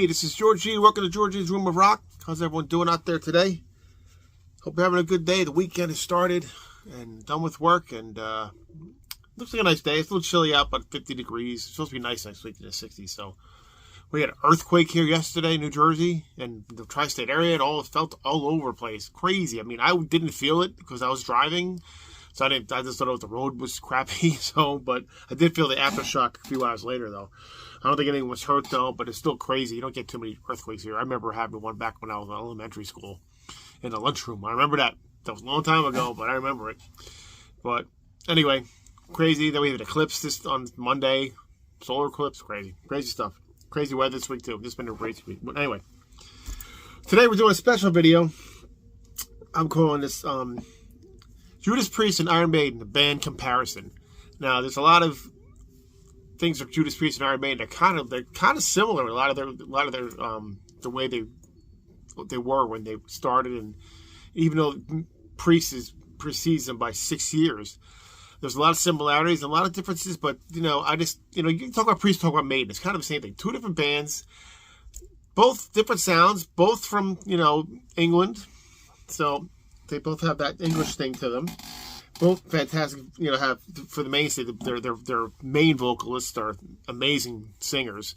Hey, this is George G. Welcome to George's Room of Rock. How's everyone doing out there today? Hope you're having a good day. The weekend has started and done with work, and looks like a nice day. It's a little chilly out, but 50 degrees. It's supposed to be nice next week in the 60s. So we had an earthquake here yesterday in New Jersey and the tri-state area. It felt all over the place. Crazy. I mean, I didn't feel it because I was driving. So I just thought the road was crappy. But I did feel the aftershock a few hours later, though. I don't think anyone was hurt, though, but it's still crazy. You don't get too many earthquakes here. I remember having one back when I was in elementary school in the lunchroom. I remember that. That was a long time ago, but I remember it. But anyway, crazy. Then we had an eclipse on Monday. Solar eclipse. Crazy. Crazy stuff. Crazy weather this week, too. It's been a great week. But anyway, today we're doing a special video. I'm calling this Judas Priest and Iron Maiden, the band comparison. Now, there's a lot of things with Judas Priest and Iron Maiden. They're kind of similar. A lot of their the way they were when they started, and even though Priest precedes them by 6 years, there's a lot of similarities and a lot of differences. But you can talk about Priest, talk about Maiden. It's kind of the same thing. Two different bands, both different sounds, both from England, so they both have that English thing to them. Both fantastic, have for the mainstay. Their main vocalists are amazing singers,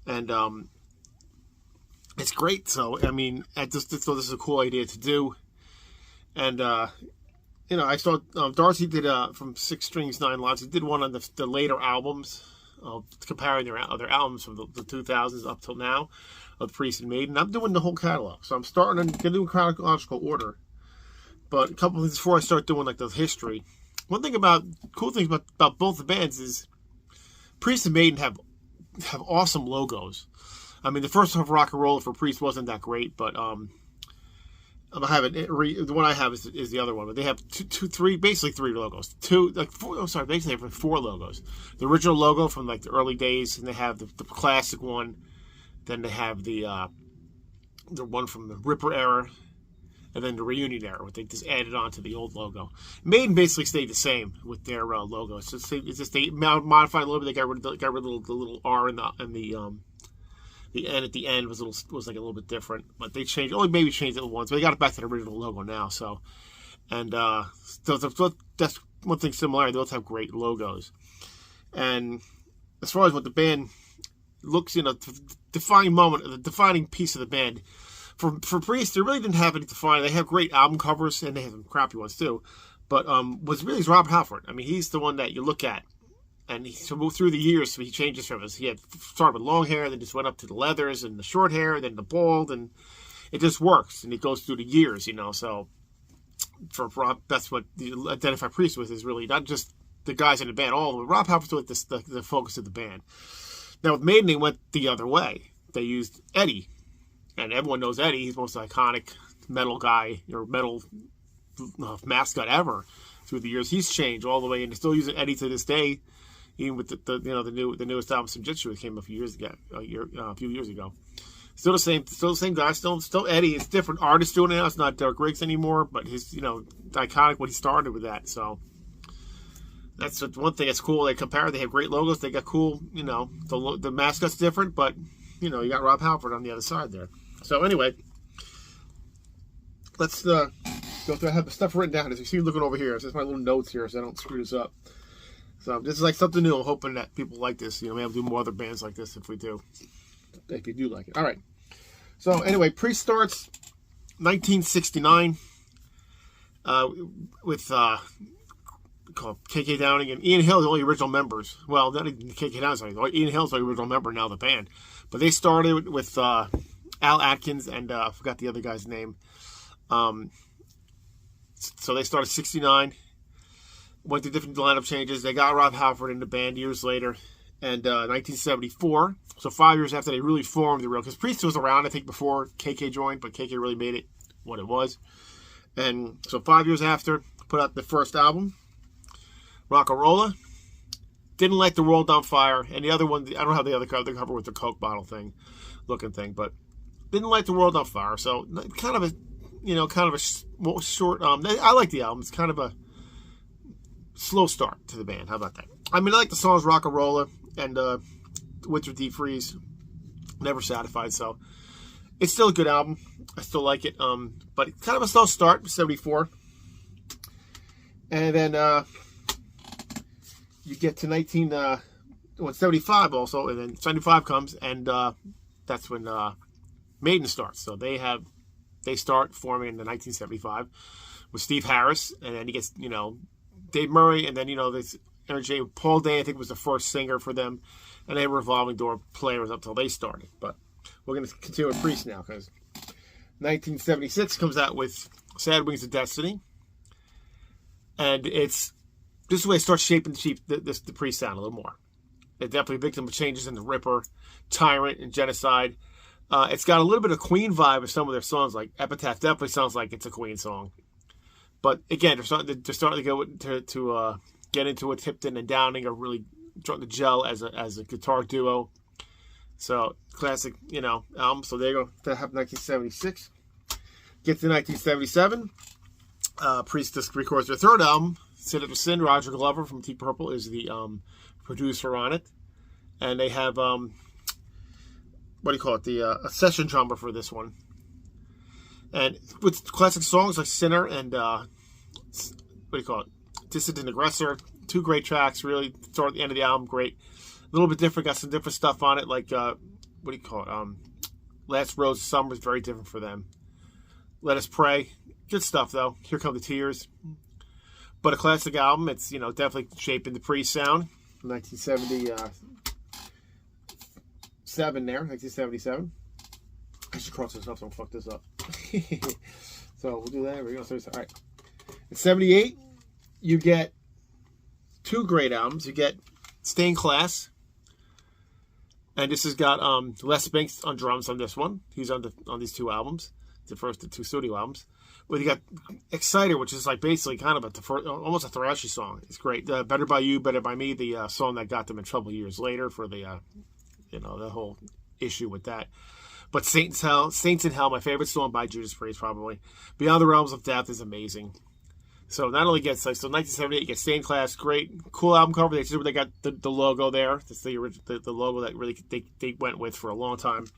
and it's great. So I mean, I just thought this is a cool idea to do, and I saw Darcy did from Six Strings Nine Lives. He did one on the later albums, comparing their other albums from the 2000s up till now of Priest and Maiden. I'm doing the whole catalog, so I'm starting to do chronological order. But a couple of things before I start doing like the history. Cool things about both the bands is Priest and Maiden have awesome logos. I mean, the first half of Rock and Roll for Priest wasn't that great, but the one I have is the other one. But they have basically three logos. Basically they have four logos. The original logo from like the early days, and they have the classic one. Then they have the one from the Ripper era. And then the reunion era, where they just added on to the old logo. Maiden basically stayed the same with their logo. It's just they modified a little bit. They got rid of the little R in the N at the end was like a little bit different. But they changed it once. But they got it back to the original logo now. So, and that's one thing similar. They both have great logos. And as far as what the band looks, the defining piece of the band. For Priest, they really didn't have any defining. They have great album covers, and they have some crappy ones too. But what's really is Rob Halford. I mean, he's the one that you look at, and through the years, he changes from us. He had started with long hair, then just went up to the leathers and the short hair, then the bald, and it just works. And it goes through the years, So for Rob, that's what you identify Priest with, is really not just the guys in the band. Rob Halford's the focus of the band. Now with Maiden, they went the other way. They used Eddie. And everyone knows Eddie. He's the most iconic metal guy or metal mascot ever through the years. He's changed all the way, and they're still using Eddie to this day, even with the newest album Senjutsu that came a few years ago. Still the same guy. Still Eddie. It's different artists doing it now. It's not Derek Riggs anymore, but his iconic when he started with that. So that's one thing that's cool. They compare. They have great logos. They got cool. The mascot's different, but you got Rob Halford on the other side there. So anyway, let's go through. I have the stuff written down. As you see, looking over here, it's just my little notes here, so I don't screw this up. So this is like something new. I'm hoping that people like this. Maybe I'll do more other bands like this if you do like it. All right. So anyway, Priest starts 1969 with called KK Downing and Ian Hill, the only original members. Well, not even KK Downing. Ian Hill's the original member now of the band. But they started with Al Atkins and I forgot the other guy's name. So they started 69. Went through different lineup changes. They got Rob Halford in the band years later. And 1974, so 5 years after they really formed the real, because Priest was around, I think, before KK joined, but KK really made it what it was. And so 5 years after, put out the first album, Rock-a-Rolla. Didn't like The World on Fire, and the other one, I don't have the other cover with the Coke bottle thing, looking thing, but didn't like The World on Fire. So kind of a short. I like the album. It's kind of a slow start to the band. How about that? I mean, I like the songs Rock-a-Rolla and Winter Deep Freeze. Never satisfied. So it's still a good album. I still like it. But it's kind of a slow start, 74. And then you get to 75 also, and then 75 comes, and that's when Maiden starts. So they start forming in the 1975 with Steve Harris, and then he gets, Dave Murray, and then, this energy. Paul Day, I think, was the first singer for them, and they were revolving door players up till they started. But we're going to continue with Priest now, because 1976 comes out with Sad Wings of Destiny, and this is where it starts shaping the Priest sound a little more. They're definitely a victim of changes in the Ripper, Tyrant, and Genocide. It's got a little bit of Queen vibe with some of their songs, like Epitaph definitely sounds like it's a Queen song. But again, they're starting to go to get into it. Tipton and Downing are really starting to gel as a guitar duo. So classic, album. So there you go. That happened 1976. Get to 1977. Priest records their third album, Sin After Sin. Roger Glover from Deep Purple is the producer on it, and they have a session drummer for this one, and with classic songs like Sinner and Dissident Aggressor. Two great tracks, really. Start at the end of the album, great. A little bit different, got some different stuff on it, like Last Rose of Summer is very different for them. Let Us Pray, good stuff though. Here Come the Tears, but a classic album. It's definitely shaping the Priest sound. 1977. I should cross this up so I don't fuck this up. So we'll do that. We're going to all right. In 78, you get two great albums. You get Stay in Class, and this has got Les Binks on drums on this one. He's on these two albums, the two studio albums. Well, you got Exciter, which is like basically kind of almost a thrashy song. It's great. Better by You, Better by Me, the song that got them in trouble years later for the the whole issue with that. But Saints in Hell, my favorite song by Judas Priest, probably. Beyond the Realms of Death is amazing. So not only gets 1978, you get Stay in Class, great, cool album cover. They got the logo there. That's the logo that really they went with for a long time.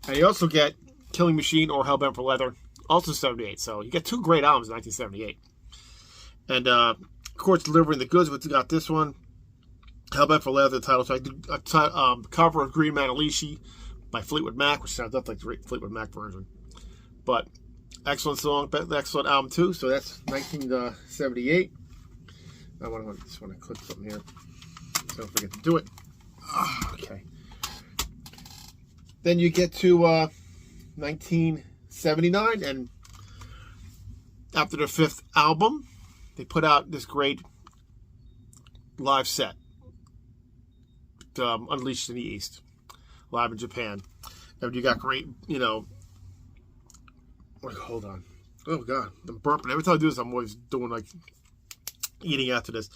And you also get Killing Machine or Hellbent for Leather, also 78. So you get two great albums in 1978. And of course, delivering the goods. We got this one, Hellbent for Leather, the title track, cover of Green Manalishi by Fleetwood Mac, which sounds like the Fleetwood Mac version. But excellent song, excellent album too. So that's 1978. I just want to click something here, so don't forget to do it. Okay. Then you get to 1979, and after their fifth album, they put out this great live set, Unleashed in the East, live in Japan. And you got great, hold on. Oh, God. I'm burping. Every time I do this, I'm always doing, eating after this.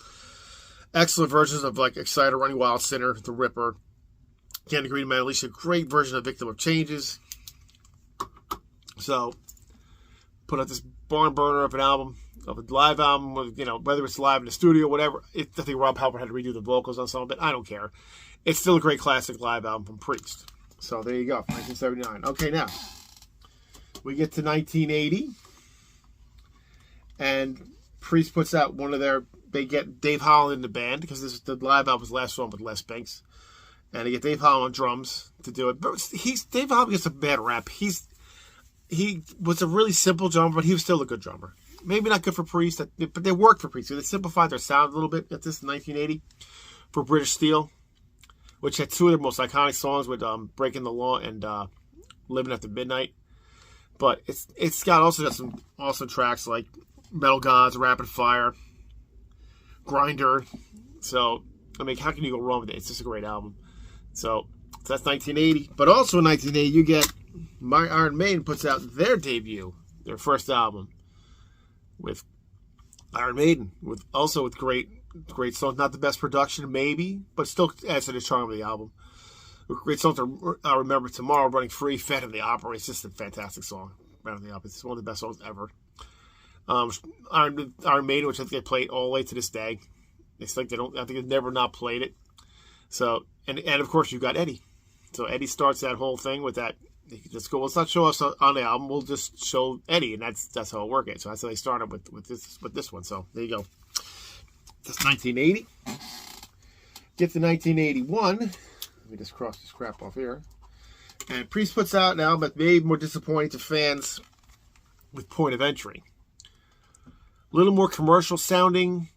Excellent versions of, Exciter, Running Wild, Sinner, The Ripper, Candy Green Man, Alicia. Great version of Victim of Changes. So, put out this barn burner of an album, of a live album, with, whether it's live in the studio, whatever. I think Rob Halpern had to redo the vocals on some of it. I don't care. It's still a great classic live album from Priest. So, there you go. 1979. Okay, now, we get to 1980, and Priest puts out they get Dave Holland in the band, because this is the live album's last one with Les Binks, and they get Dave Holland on drums to do it. But Dave Holland gets a bad rap. He was a really simple drummer, but he was still a good drummer. Maybe not good for Priest, but they worked for Priest. So they simplified their sound a little bit at this in 1980 for British Steel, which had two of their most iconic songs with Breaking the Law and Living After Midnight. But it's also got some awesome tracks like Metal Gods, Rapid Fire, Grinder. So, how can you go wrong with it? It's just a great album. So that's 1980. But also in 1980, you get Iron Maiden puts out their debut, their first album, with Iron Maiden, with great songs. Not the best production, maybe, but still adds to the charm of the album. Great songs I Remember Tomorrow, Running Free, Phantom of the Opera. It's just a fantastic song. Phantom of the Opera. It's one of the best songs ever. Iron Maiden, which I think they played all the way to this day. I think they've never not played it. So, and of course, you've got Eddie. So Eddie starts that whole thing with that. They could just go, let's not show us on the album. We'll just show Eddie, and that's how it worked. So that's how they started with this one. So there you go. That's 1980. Get to 1981. Let me just cross this crap off here. And Priest puts out an album that made more disappointing to fans with Point of Entry. A little more commercial sounding.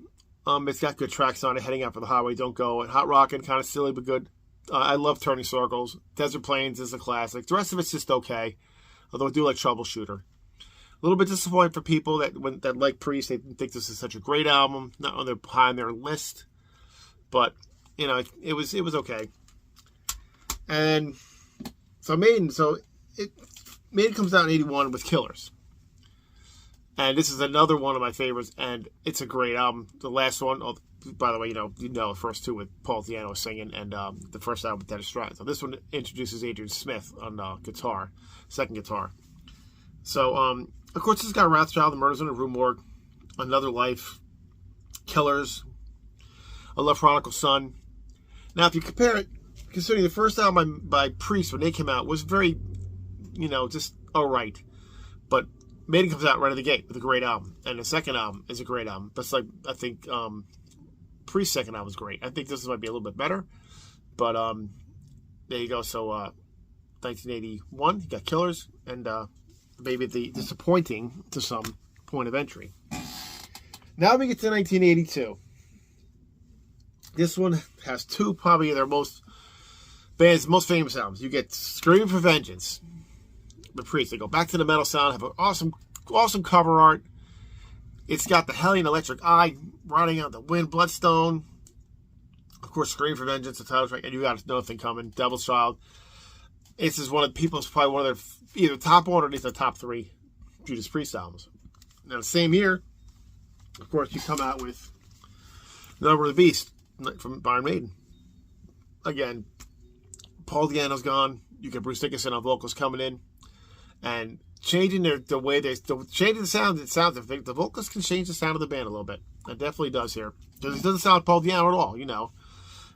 It's got good tracks on it. Heading Out for the Highway, Don't Go, and Hot Rockin', kind of silly but good. I love Turning Circles. Desert Plains is a classic. The rest of it's just okay, although I do like Troubleshooter. A little bit disappointing for people that like Priest. They think this is such a great album, not on high on their list, but you know it was okay. And so Maiden comes out in 81 with Killers. And this is another one of my favorites, and it's a great album. The last one, by the way, you know the first two with Paul Diano singing, and the first album with Dennis Stratton. So this one introduces Adrian Smith on guitar, second guitar. So, of course, this has got Rothschild, The Murders in the Rue Morgue, Another Life, Killers, A Love Prodigal Son. Now, if you compare it, considering the first album by Priest when they came out was very, just all right. But Maiden comes out right out of the gate with a great album. And the second album is a great album. That's like, I think, Priest's second album was great. I think this might be a little bit better. But there you go. So 1981, you got Killers, and maybe the disappointing to some Point of Entry. Now we get to 1982. This one has two probably of their most famous albums. You get Screaming for Vengeance, the Priest. They go back to the metal sound, have an awesome cover art. It's got the Hellion Electric Eye, Riding Out the Wind, Bloodstone. Of course, Scream for Vengeance, the title track, and You Got Nothing Coming, Devil's Child. This is one of people's probably one of their either top one or at least the top three Judas Priest albums. Now, the same year, of course, you come out with Number of the Beast from Iron Maiden. Again, Paul Diano's gone. You get Bruce Dickinson on vocals coming in and changing the way changing the sound. It sounds. The vocals can change the sound of the band a little bit. It definitely does here because it doesn't sound like Paul Diano at all.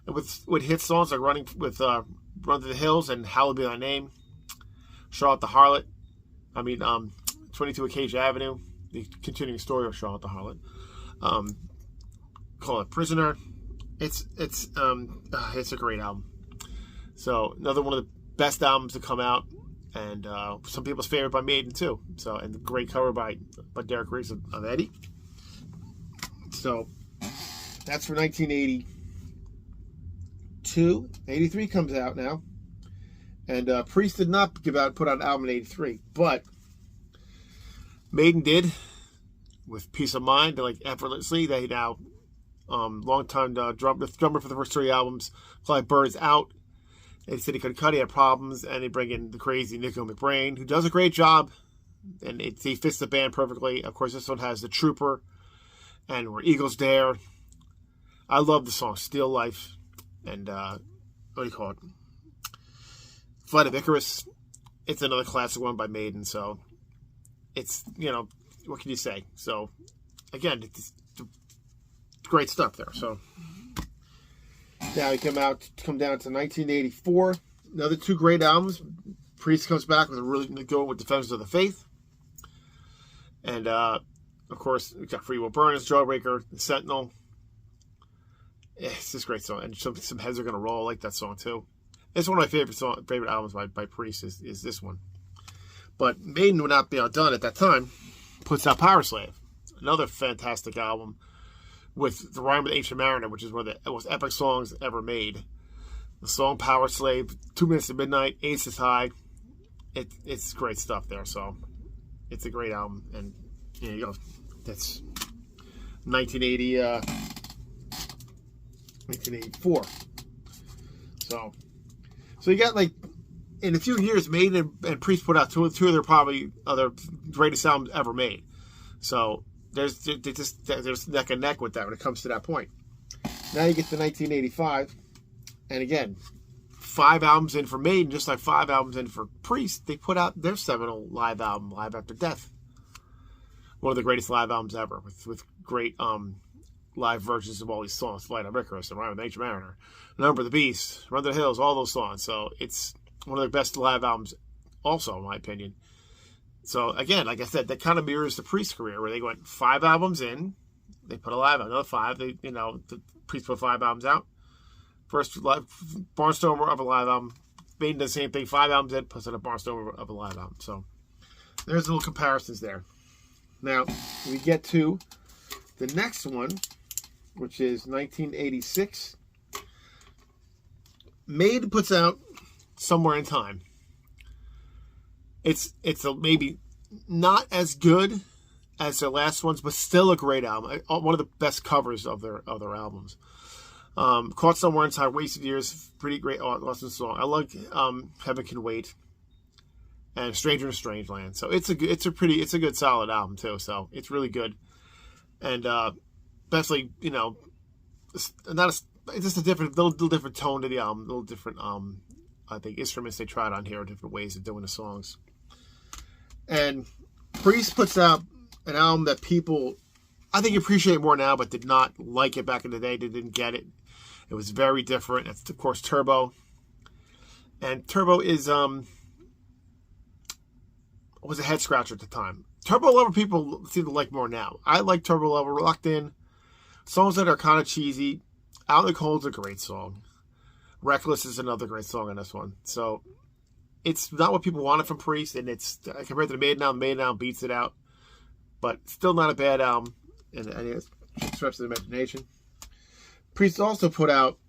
And with hit songs like Run to the Hills and Hallowed Be Thy Name, Charlotte the Harlot. 22 Acacia Avenue, the continuing story of Charlotte the Harlot. Call It Prisoner. It's a great album. So another one of the best albums to come out, and some people's favorite by Maiden too. So, and the great cover by Derek Riggs of Eddie. So that's for 1982. 83 comes out now, and Priest did not put out an album in 83, but Maiden did with Peace of Mind. Like Effortlessly, they now long-time drummer for the first three albums, Clive Bird's out. They said he couldn't cut, he had problems, and they bring in the crazy Nico McBrain, who does a great job, and he fits the band perfectly. Of course, this one has The Trooper and Where Eagles Dare. I love the song Steel Life and what do you call it? Flight of Icarus. It's another classic one by Maiden, so it's, what can you say? So, again, it's great stuff there. So now we come down to 1984. Another two great albums. Priest comes back with a really good with Defenders of the Faith, and of course we got Free Will Burn, Jawbreaker, The Sentinel. It's just a great song, and some heads are gonna roll. I like that song too. It's one of my favorite albums by Priest is this one. But Maiden would not be outdone at that time. Puts out Power Slave, another fantastic album, with The Rhyme of the Ancient Mariner, which is one of the most epic songs ever made. The song Power Slave, 2 Minutes to Midnight, Aces High. It's great stuff there. So it's a great album. And there you go. That's 1984. So you got in a few years, Maiden and Priest put out two of their probably other greatest albums ever made. So there's neck and neck with that when it comes to that point. Now you get to 1985, and again, 5 albums in for Maiden, just like 5 albums in for Priest. They put out their seminal live album, Live After Death. One of the greatest live albums ever, with great live versions of all these songs. Flight of Icarus, The Rime of the Ancient Mariner, Number of the Beast, Run to the Hills, all those songs. So it's one of their best live albums also, in my opinion. So again, like I said, that kind of mirrors the Priest career, where they went 5 albums in, they put a live album, another 5, the Priest put 5 albums out. First live Barnstormer of a live album. Maiden does the same thing, 5 albums in, plus a Barnstormer of a live album. So there's little comparisons there. Now, we get to the next one, which is 1986. Maiden puts out Somewhere in Time. It's maybe not as good as their last ones, but still a great album. One of the best covers of their albums. Caught Somewhere in Time, Wasted Years, pretty great, awesome song. I like Heaven Can Wait, and Stranger in Strange Land. So it's a good solid album too. So it's really good, and especially it's just a little different tone to the album, a little different I think instruments they tried on here, different ways of doing the songs. And Priest puts out an album that people, I think, appreciate more now, but did not like it back in the day. They didn't get it. It was very different. It's, of course, Turbo. And Turbo is was a head scratcher at the time. Turbo Lover people seem to like more now. I like Turbo Lover. Locked In. Songs that are kind of cheesy. Out in the Cold's a great song. Reckless is another great song on this one. So it's not what people wanted from Priest, and it's compared to the Maiden album beats it out. But still not a bad album, and it stretches the imagination. Priest also put out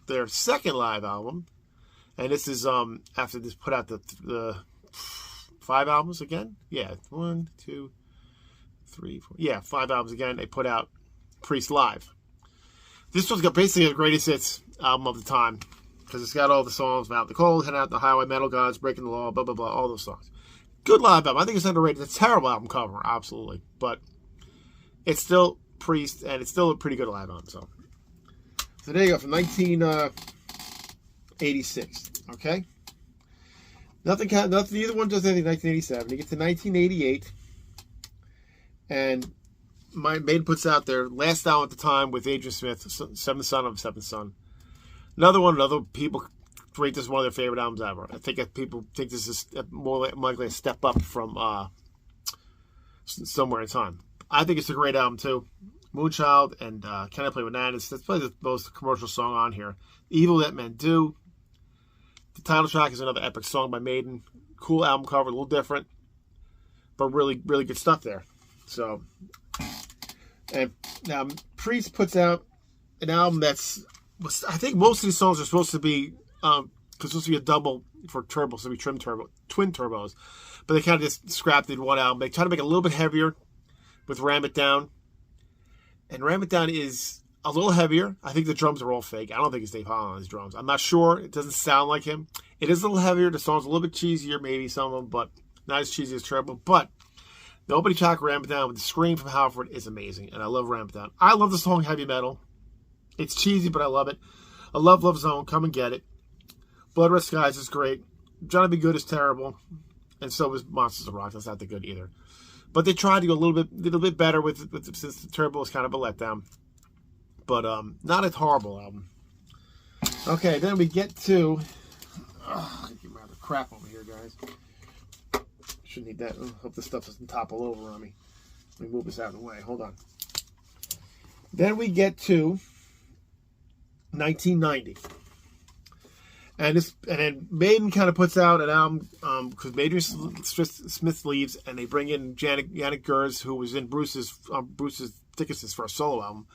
their second live album, and this is after this put out the 5 albums again. Yeah, 1, 2, 3, 4. Yeah, 5 albums again. They put out Priest Live. This one's got basically the greatest hits album of the time, because it's got all the songs about the cold, Head Out the Highway, Metal Gods, Breaking the Law, blah blah blah, all those songs. Good live album. I think it's underrated. It's a terrible album cover, absolutely, but it's still Priest, and it's still a pretty good live album. So there you go, from 1986. Okay, nothing. Neither one does anything. 1987. You get to 1988, and Maiden puts out their last album at the time with Adrian Smith, Seventh Son of Seventh Son. Another people rate this one of their favorite albums ever. I think that people think this is more likely a step up from Somewhere in Time. I think it's a great album too. Moonchild and Can I Play with That? That's probably the most commercial song on here. Evil That Men Do. The title track is another epic song by Maiden. Cool album cover, a little different, but really, really good stuff there. So, and now Priest puts out an album that's, I think most of these songs are supposed to be, because it's supposed to be a double for turbo, so we twin turbos, but they kind of just scrapped it in one album. They try to make it a little bit heavier with Ram It Down, and Ram It Down is a little heavier. I think the drums are all fake. I don't think it's Dave Holland on his drums. I'm not sure. It doesn't sound like him. It is a little heavier. The song's a little bit cheesier, maybe some of them, but not as cheesy as Turbo. But the opening track, Ram It Down, with the scream from Halford is amazing, and I love Ram It Down. I love the song Heavy Metal. It's cheesy, but I love it. I love Love Zone. Come and Get It. Blood Red Skies is great. Johnny Be Good is terrible, and so is Monsters of Rock. That's not that good either. But they tried to go a little bit better with since the Turbo was kind of a letdown. But not a horrible album. Okay, then we get to get my other crap over here, guys. Shouldn't need that. Hope this stuff doesn't topple over on me. Let me move this out of the way. Hold on. Then we get to 1990. And then Maiden kind of puts out an album because Adrian Smith leaves, and they bring in Yannick Gers, who was in Bruce's Dickinson's first solo album,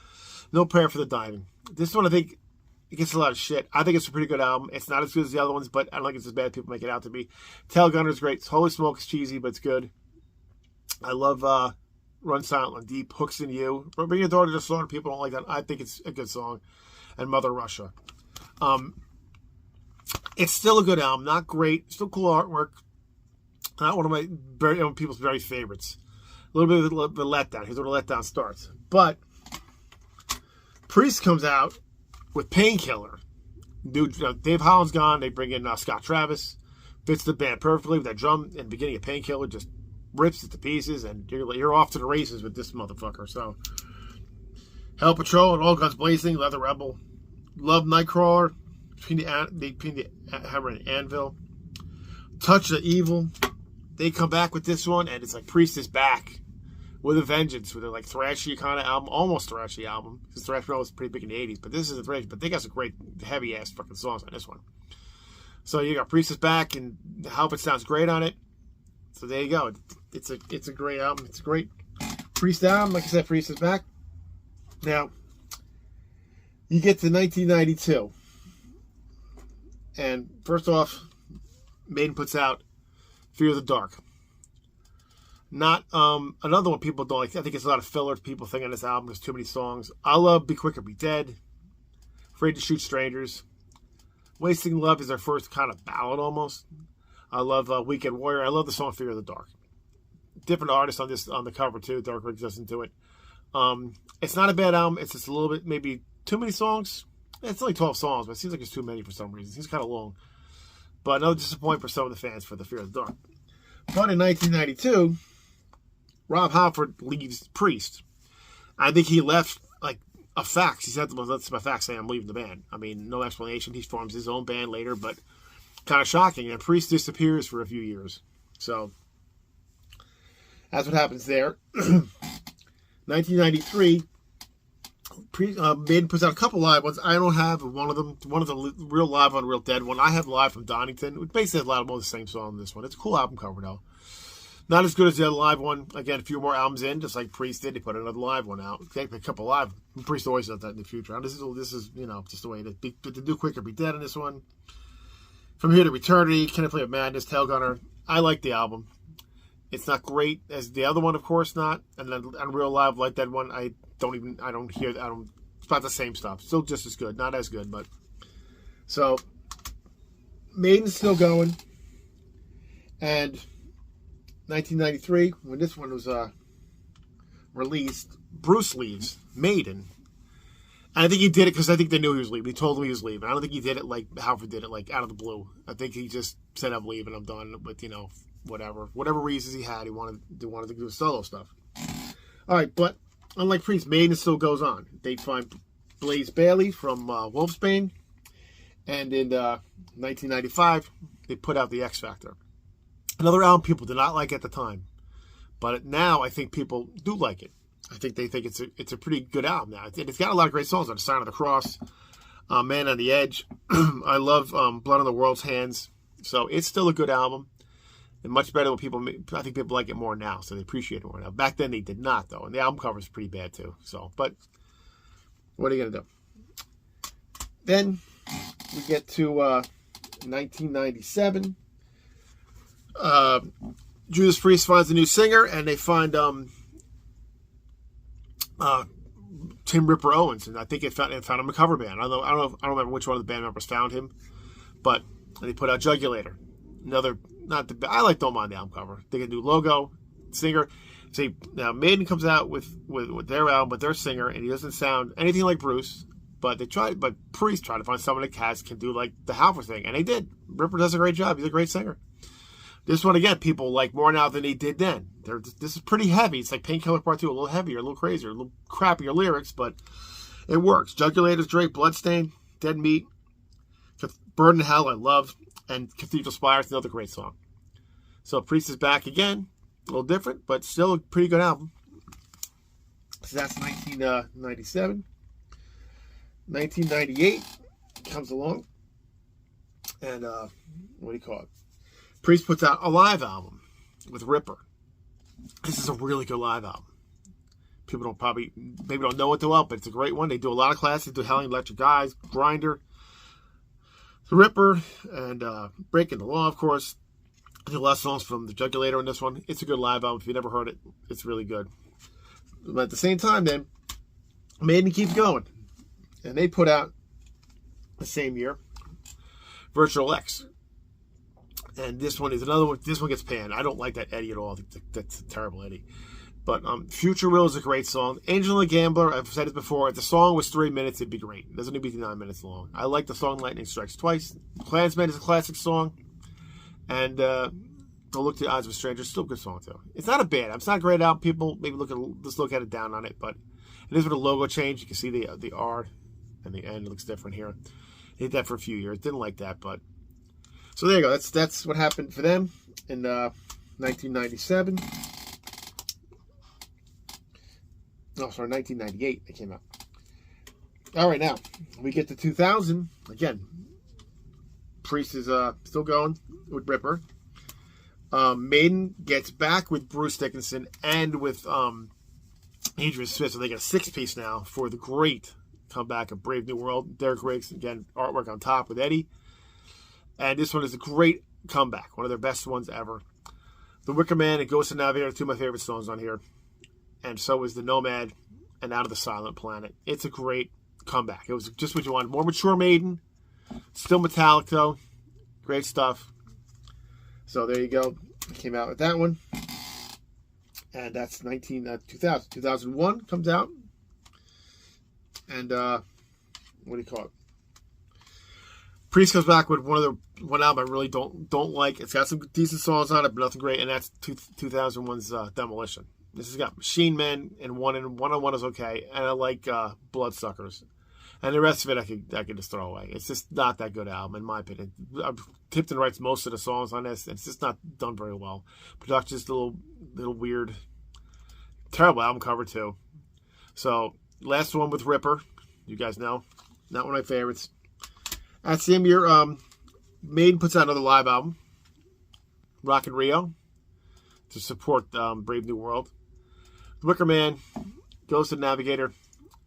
No Prayer for the Dying. This one, I think, it gets a lot of shit. I think it's a pretty good album. It's not as good as the other ones, but I don't think it's as bad as people make it out to be. Tail Gunner's great. Holy Smoke is cheesy, but it's good. I love Run Silent and Deep, Hooks in You. Bring Your Daughter to Slaughter. People don't like that. I think it's a good song. And Mother Russia. It's still a good album. Not great. Still cool artwork. Not one of my people's very favorites. A little bit of a letdown. Here's where the letdown starts. But Priest comes out with Painkiller. Dude, Dave Holland's gone. They bring in Scott Travis. Fits the band perfectly with that drum in the beginning of Painkiller. Just rips it to pieces, and you're off to the races with this motherfucker. So Hell Patrol and All Guns Blazing, Leather Rebel, Love Nightcrawler, Between the Hammer and Anvil, Touch the Evil. They come back with this one, and it's like Priest is back with a vengeance, with a like thrashy kind of album, almost thrashy album, because thrash metal was pretty big in the 80s, but this isn't thrash, but they got some great heavy ass fucking songs on this one. So you got Priest is back, and I hope it sounds great on it. So there you go. It's a great album. It's a great Priest album. Like I said, Priest is back. Now, you get to 1992. And first off, Maiden puts out Fear of the Dark. Not another one people don't like. I think it's a lot of filler. People think on this album there's too many songs. I love Be Quick or Be Dead. Afraid to Shoot Strangers. Wasting Love is their first kind of ballad almost. I love Weekend Warrior. I love the song Fear of the Dark. Different artists on the cover too. Dark Rig does into it. It's not a bad album. It's just a little bit, maybe too many songs. It's only 12 songs, but it seems like it's too many for some reason. It seems kind of long. But another disappointment for some of the fans for the Fear of the Dark. But in 1992, Rob Halford leaves Priest. I think he left like a fax. He said, well, that's my fax saying I'm leaving the band. I mean, no explanation. He forms his own band later, but kind of shocking. And Priest disappears for a few years. So that's what happens there. 1993, Maiden puts out a couple live ones. I don't have one of them. One of the real live on Real Dead one. I have Live from Donington. It basically has a lot of the same song on this one. It's a cool album cover though. Not as good as the other live one. Again, a few more albums in, just like Priest did. He put another live one out. They put a couple live. Priest always does that in the future. And this is just the way it is. But to do Quick or Be Dead on this one. From Here to Eternity, Can I Play with Madness, Tail Gunner. I like the album. It's not great as the other one, of course not. And then on Real Live, like that one, it's about the same stuff. Still just as good. Not as good, but. So, Maiden's still going. And 1993, when this one was released, Bruce leaves Maiden. And I think he did it because I think they knew he was leaving. He told them he was leaving. I don't think he did it like Halford did it, like out of the blue. I think he just said, I'm leaving, I'm done with, whatever reasons he had, he wanted to do solo stuff. All right, but unlike Priest, Maiden still goes on. They find Blaze Bayley from Wolfsbane, and in 1995, they put out The X Factor. Another album people did not like at the time, but now I think people do like it. I think they think it's a pretty good album now. It's got a lot of great songs on it. Sign of the Cross, Man on the Edge. I love Blood on the World's Hands. So it's still a good album. And much better than people. I think people like it more now, so they appreciate it more now. Back then they did not, though, and the album cover is pretty bad too. So, but what are you gonna do? Then we get to 1997. Judas Priest finds a new singer, and they find Tim Ripper Owens, and I think it found him a cover band. I don't remember which one of the band members found him, but they put out Jugulator. I like Don't Mind the album cover. They get a new logo, singer. See, now Maiden comes out with their album, with their singer, and he doesn't sound anything like Bruce. But Priest tried to find someone that can do like the Halford thing, and they did. Ripper does a great job. He's a great singer. This one again, people like more now than he did then. This is pretty heavy. It's like Painkiller Part 2, a little heavier, a little crazier, a little crappier lyrics, but it works. Jugulator's great. Bloodstain, Dead Meat, Burn in Hell, I love, and Cathedral Spires, another great song. So Priest is back again, a little different, but still a pretty good album. So that's 1997. 1998 comes along, and what do you call it? Priest puts out a live album with Ripper. This is a really good live album. People maybe don't know it too well, but it's a great one. They do a lot of classics. They do Howling Electric Eyes, Grinder, The Ripper, and Breaking the Law, of course. They do a lot of songs from the Jugulator in this one. It's a good live album. If you never heard it, it's really good. But at the same time, then, Maiden keeps going. And they put out the same year Virtual X. And this one is another one. This one gets panned. I don't like that Eddie at all. I think that's a terrible Eddie. But Future Will is a great song. Angel and the Gambler, I've said it before. If the song was 3 minutes, it'd be great. It doesn't need to be 9 minutes long. I like the song Lightning Strikes Twice. Klansman is a classic song. And Don't Look to the Eyes of a Stranger. It's still a good song, too. It's not a bad album. It's not a great album. People maybe look at it down on it. But It is with a logo change. You can see the R and the N looks different here. They did that for a few years. Didn't like that, but so there you go. That's what happened for them in 1997. Oh, sorry, 1998 it came out. All right, now we get to 2000 again. Priest is still going with Ripper. Maiden gets back with Bruce Dickinson and with Adrian Smith, so they get a 6-piece now for the great comeback of Brave New World. Derek Riggs, again, artwork on top with Eddie. And this one is a great comeback, one of their best ones ever. The Wicker Man and Ghost of Navigator are two of my favorite songs on here. And so is The Nomad and Out of the Silent Planet. It's a great comeback. It was just what you wanted. More mature Maiden. Still metallic, though. Great stuff. So there you go. Came out with that one. And that's 2000. 2001 comes out. And what do you call it? Priest comes back with one album I really don't like. It's got some decent songs on it, but nothing great. And that's 2001's Demolition. This has got Machine Men and one-on-one is okay. And I like Bloodsuckers. And the rest of it I could just throw away. It's just not that good album, in my opinion. Tipton writes most of the songs on this. It's just not done very well. Production's a little weird. Terrible album cover, too. So, last one with Ripper. You guys know. Not one of my favorites. That same year, Maiden puts out another live album. Rock in Rio. To support Brave New World. The Wicker Man. Ghost of Navigator.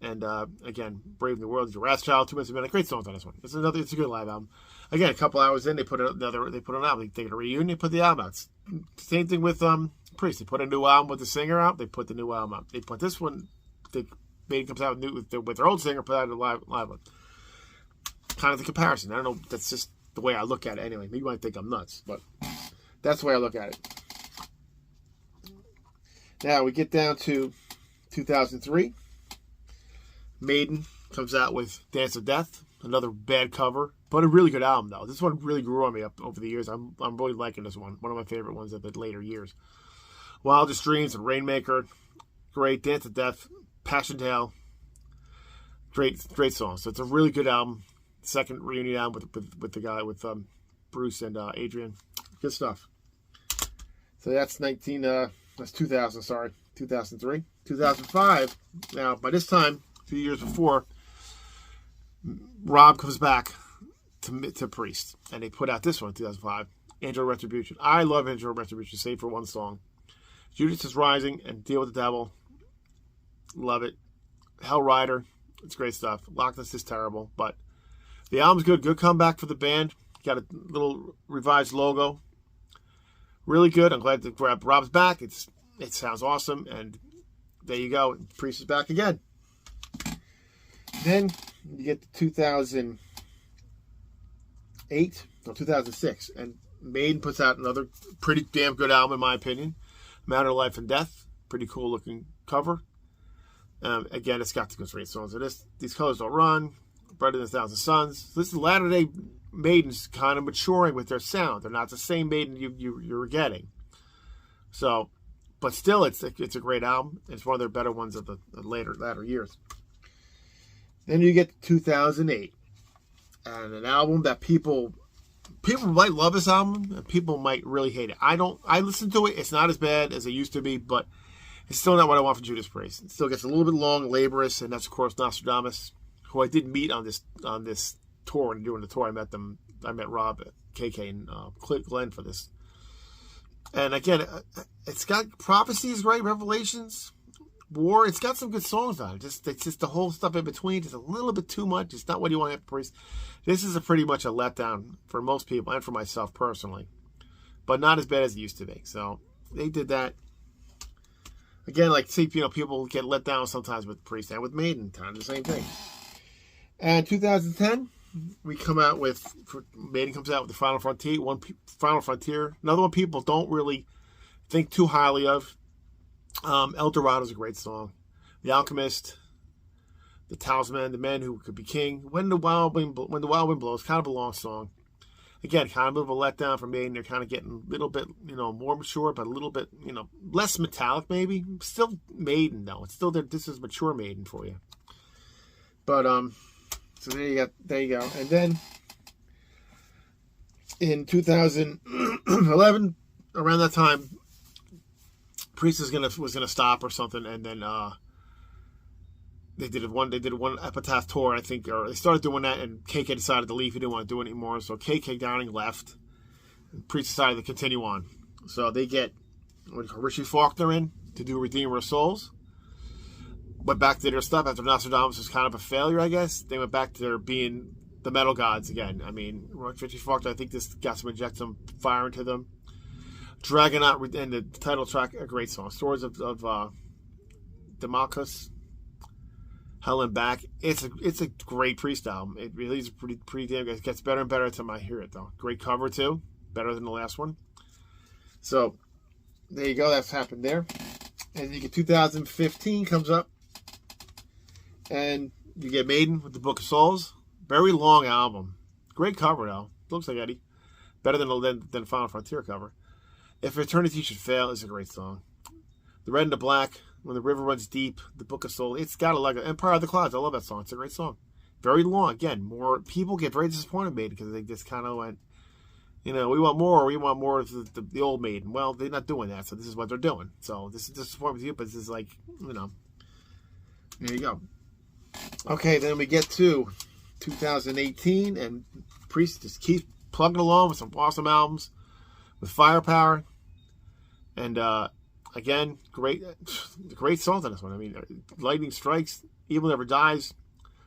And again, Brave New World, Jurassic Child, 2 Minutes of Midnight. Great songs on this one. It's a good live album. Again, a couple hours in, they put an album. They take a reunion, they put the album out. Same thing with Priest. They put a new album with the singer out. They put the new album out. They put this one. Maiden comes out with their old singer. Put out a live one. Kind of the comparison. I don't know. That's just the way I look at it. Anyway, you might think I'm nuts, but that's the way I look at it. Now we get down to 2003. Maiden comes out with Dance of Death, another bad cover, but a really good album, though. This one really grew on me up over the years. I'm really liking this one. One of my favorite ones of the later years. Wildest Dreams and Rainmaker, great. Dance of Death, Passion Tale, great songs. So it's a really good album. Second reunion album with the guy, with Bruce and Adrian. Good stuff. So that's 2000, sorry, 2003. 2005, now, by this time, 2 years before, Rob comes back to Priest, and they put out this one in 2005, Angel of Retribution. I love Angel of Retribution, save for one song. Judas is Rising and Deal with the Devil. Love it. Hell Rider, it's great stuff. Loch Ness is terrible, but the album's good. Good comeback for the band. Got a little revised logo. Really good. I'm glad that Rob's back. It sounds awesome, and there you go. Priest is back again. Then you get to 2006, and Maiden puts out another pretty damn good album, in my opinion. Matter of Life and Death, pretty cool looking cover. Again, it's got the great songs. These Colors Don't Run, Brighter Than 1,000 Suns. This is Latter Day Maiden's kind of maturing with their sound. They're not the same Maiden you're getting. So, but still, it's a great album. It's one of their better ones of the latter years. Then you get to 2008, and an album that people might love this album, and people might really hate it. I listen to it. It's not as bad as it used to be, but it's still not what I want from Judas Priest. It still gets a little bit long, laborious, and that's of course Nostradamus, who I did meet on this tour. And doing the tour, I met Rob, KK, and Glenn for this. And again, it's got prophecies, right? Revelations. War, it's got some good songs on it. It's just the whole stuff in between. Just a little bit too much. It's not what you want to Priest. This is pretty much a letdown for most people and for myself personally, but not as bad as it used to be. So they did that again. Like, see, people get let down sometimes with Priest and with Maiden. Kind of the same thing. And 2010, we come out with Maiden comes out with the Final Frontier. Another one people don't really think too highly of. El Dorado is a great song. The Alchemist, The Talisman, The Man Who Could Be King, When the Wild Wind Blows, kind of a long song. again, kind of a letdown for Maiden. They're kind of getting a little bit, more mature, but a little bit, less metallic maybe. Still Maiden though. It's still this is mature Maiden for you. But so there you go. And then in 2011, around that time, Priest was gonna stop or something, and then they did one Epitaph tour, I think, or they started doing that, and KK decided to leave. He didn't want to do it anymore, so KK Downing left. And Priest decided to continue on. So they get Richie Faulkner in to do Redeemer of Souls. Went back to their stuff after Nostradamus was kind of a failure, I guess. They went back to their being the metal gods again. I mean, Richie Faulkner, I think this got to inject some fire into them. Dragonaut and the title track, a great song. Stories of Demacus, Hell and Back. It's a great Priest album. It really is pretty damn good. It gets better and better every time I hear it, though. Great cover too, better than the last one. So there you go. That's happened there. And you get 2015 comes up. And you get Maiden with the Book of Souls. Very long album. Great cover, though. Looks like Eddie. Better than Final Frontier cover. If Eternity Should Fail is a great song. The Red and the Black, When the River Runs Deep, the Book of Souls. It's got Empire of the Clouds. I love that song. It's a great song. Very long. Again, more people get very disappointed in Maiden because they just kind of went, we want more of the old Maiden. Well, they're not doing that, so this is what they're doing. So this is disappointing with you, but this is like, there you go. Okay, then we get to 2018, and Priest just keeps plugging along with some awesome albums with Firepower, and again, great songs on this one. I mean, Lightning Strikes, Evil Never Dies,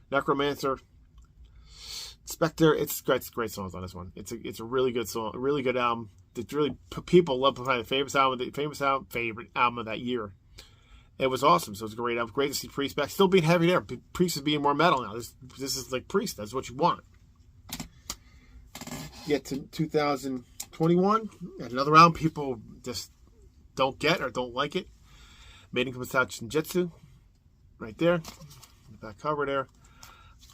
Necromancer, Spectre. It's great songs on this one. It's a really good song, a really good album. It's really people love probably the favorite album of that year. It was awesome. So it was great. It was great to see Priest back. Still being heavy there. Priest is being more metal now. This is like Priest. That's what you want. Get to 2021. Another album people just don't get or don't like it. Maiden comes out Shinjitsu. Right there. That cover there.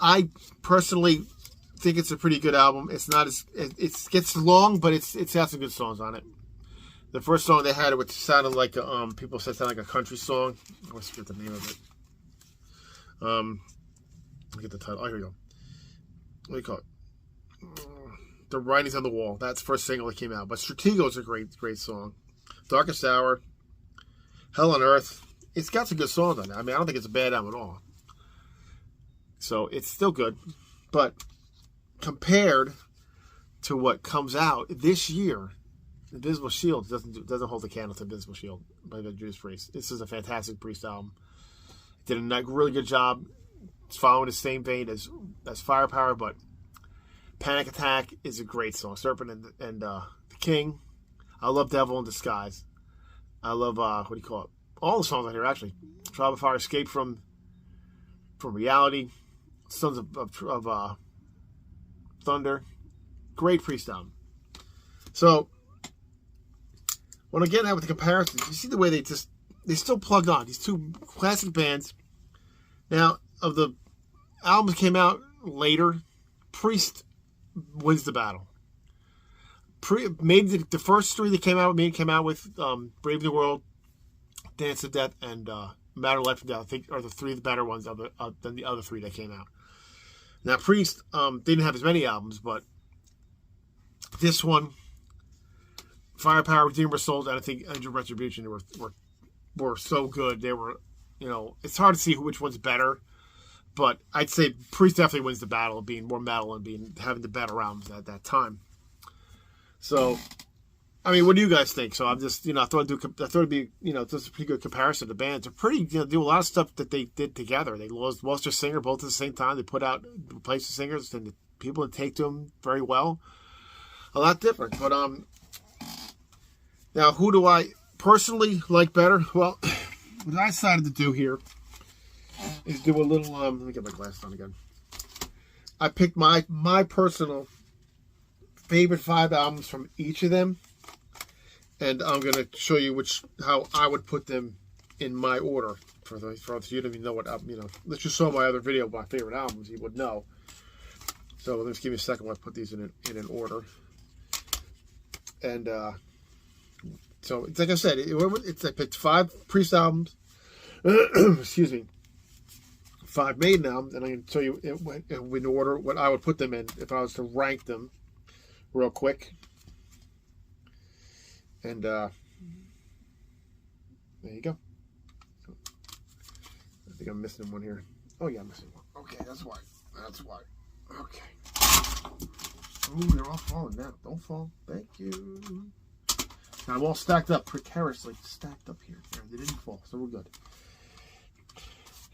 I personally think it's a pretty good album. It's not as... It gets long, but it's got some good songs on it. The first song they had, which sounded like people said sounded like a country song. I always forget the name of it. Let me get the title. Oh, here we go. What do you call it? The Writings on the Wall. That's the first single that came out. But Stratego is a great song. Darkest Hour, Hell on Earth. It's got some good songs on it. I mean, I don't think it's a bad album at all. So it's still good, but compared to what comes out this year. Invisible Shield doesn't hold the candle to Invisible Shield by the Judas Priest. This is a fantastic Priest album. Did a really good job. It's following the same vein as Firepower, but Panic Attack is a great song. Serpent and the King. I love Devil in Disguise. I love what do you call it? All the songs on here actually. Trial of Fire, Escape from Reality, Sons of Thunder. Great Priest album. So. When I get at with the comparisons, you see the way they still plugged on. These two classic bands. Now, of the albums that came out later, Priest wins the battle. The first three that came out with Brave New World, Dance to Death, and Matter of Life and Death, I think, are the three the better ones than the other three that came out. Now, Priest didn't have as many albums, but this one, Firepower, Redeemer of Souls, and I think Angel Retribution were so good. They were, it's hard to see which one's better, but I'd say Priest definitely wins the battle of being more metal and having the better albums at that time. So, I mean, what do you guys think? So I'm just, I thought it'd be, just a pretty good comparison. The bands are pretty, do a lot of stuff that they did together. They lost their singer both at the same time. They replaced the singers, and the people that take to them very well. A lot different, but now, who do I personally like better? Well, what I decided to do here is do a little, let me get my glasses on again. I picked my personal favorite 5 albums from each of them, and I'm going to show you how I would put them in my order. For you to even know what, let's just show my other video of my favorite albums, you would know. So let's give me a second while I put these in an order. And so it's like I said, I picked 5 Priest albums. Excuse me. 5 Maiden albums, and I can tell you in order what I would put them in if I was to rank them real quick. And there you go. I think I'm missing one here. Oh yeah, I'm missing one. Okay, that's why. That's why. Okay. Ooh, they're all falling now. Don't fall. Thank you. Now I'm all stacked up, precariously stacked up here. They didn't fall, so we're good.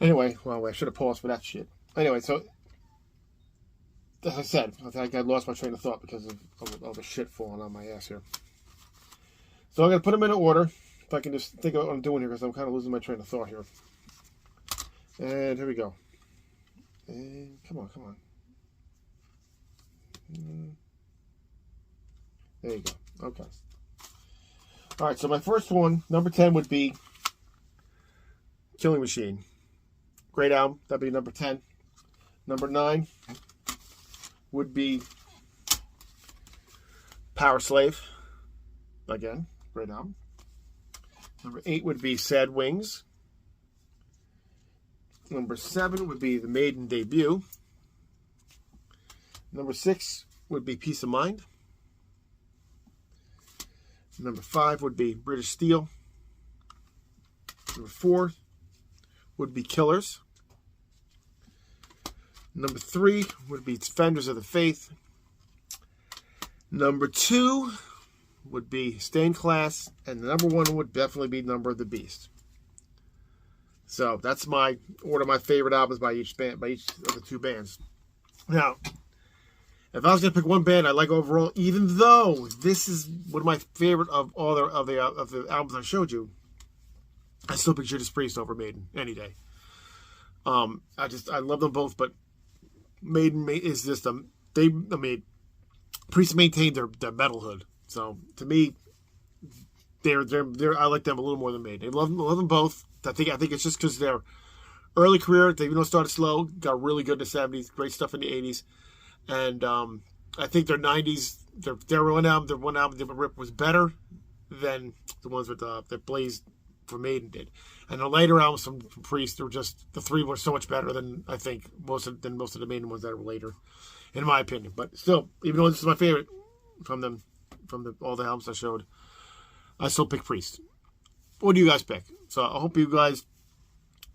Anyway, well, I should have paused for that shit. Anyway, so as I said, I think I lost my train of thought because of the shit falling on my ass here. So I'm going to put them in order, if I can just think of what I'm doing here, because I'm kind of losing my train of thought here. And here we go. And come on. There you go. Okay. All right, so my first one, number 10, would be Killing Machine. Great album. That'd be number 10. Number 9 would be Power Slave. Again, great album. Number 8 would be Sad Wings. Number 7 would be the Maiden debut. Number 6 would be Peace of Mind. Number 5 would be British Steel. Number 4 would be Killers. Number 3 would be Defenders of the Faith. Number 2 would be Stained Class. And the number 1 would definitely be Number of the Beast. So that's my order of my favorite albums by each band, by each of the 2 bands. Now, if I was going to pick one band I like overall, even though this is one of my favorite of all of the albums I showed you, I still pick Judas Priest over Maiden any day. I love them both, but Maiden is just Priest maintained their metalhood. So to me, they're I like them a little more than Maiden. I love them both. I think it's just because their early career, they started slow, got really good in the 70s, great stuff in the 80s, and I think their 90s, their one album, the Rip, was better than the ones with that Blaze for Maiden did. And the later albums from Priest, the 3 were so much better than I think most of the Maiden ones that were later, in my opinion. But still, even though this is my favorite from all the albums I showed, I still pick Priest. What do you guys pick? So I hope you guys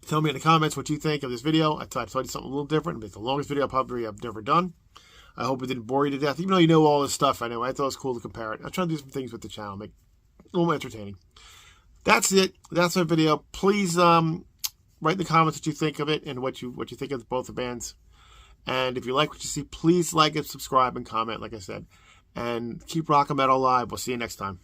tell me in the comments what you think of this video. I tried to do something a little different. It's the longest video probably I've never done. I hope it didn't bore you to death. Even though you know all this stuff, I know. I thought it was cool to compare it. I'm trying to do some things with the channel, make it a little more entertaining. That's it. That's my video. Please write in the comments what you think of it and what you think of both the bands. And if you like what you see, please like and subscribe and comment, like I said. And keep rocking metal alive. We'll see you next time.